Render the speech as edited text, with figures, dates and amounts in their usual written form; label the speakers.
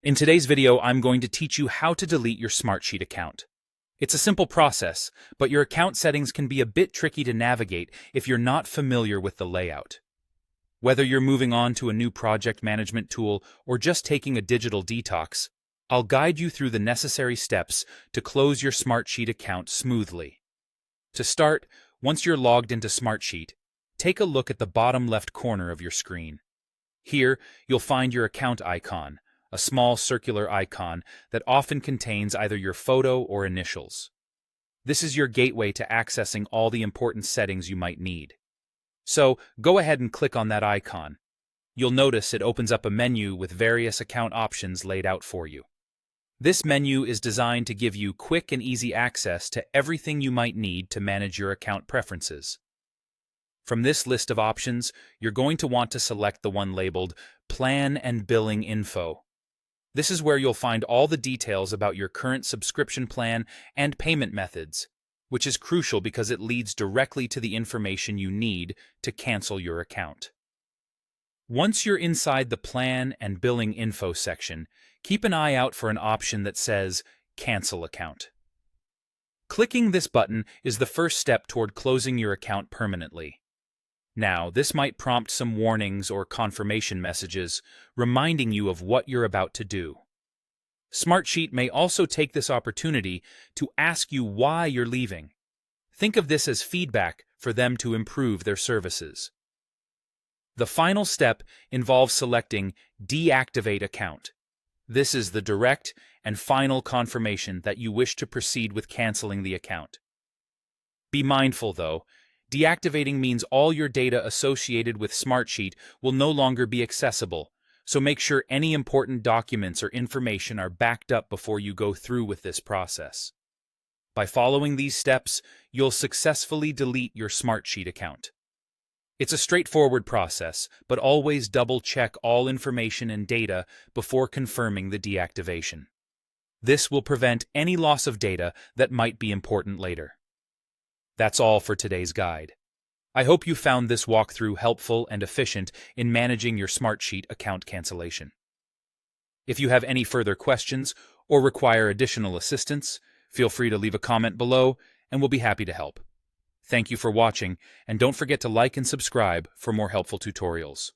Speaker 1: In today's video, I'm going to teach you how to delete your Smartsheet account. It's a simple process, but your account settings can be a bit tricky to navigate if you're not familiar with the layout. Whether you're moving on to a new project management tool or just taking a digital detox, I'll guide you through the necessary steps to close your Smartsheet account smoothly. To start, once you're logged into Smartsheet, take a look at the bottom left corner of your screen. Here, you'll find your account icon, a small circular icon that often contains either your photo or initials. This is your gateway to accessing all the important settings you might need. So, go ahead and click on that icon. You'll notice it opens up a menu with various account options laid out for you. This menu is designed to give you quick and easy access to everything you might need to manage your account preferences. From this list of options, you're going to want to select the one labeled Plan and Billing Info. This is where you'll find all the details about your current subscription plan and payment methods, which is crucial because it leads directly to the information you need to cancel your account. Once you're inside the Plan and Billing Info section, keep an eye out for an option that says Cancel Account. Clicking this button is the first step toward closing your account permanently. Now, this might prompt some warnings or confirmation messages, reminding you of what you're about to do. Smartsheet may also take this opportunity to ask you why you're leaving. Think of this as feedback for them to improve their services. The final step involves selecting Deactivate Account. This is the direct and final confirmation that you wish to proceed with canceling the account. Be mindful, though, deactivating means all your data associated with Smartsheet will no longer be accessible, so make sure any important documents or information are backed up before you go through with this process. By following these steps, you'll successfully delete your Smartsheet account. It's a straightforward process, but always double-check all information and data before confirming the deactivation. This will prevent any loss of data that might be important later. That's all for today's guide. I hope you found this walkthrough helpful and efficient in managing your Smartsheet account cancellation. If you have any further questions or require additional assistance, feel free to leave a comment below and we'll be happy to help. Thank you for watching, and don't forget to like and subscribe for more helpful tutorials.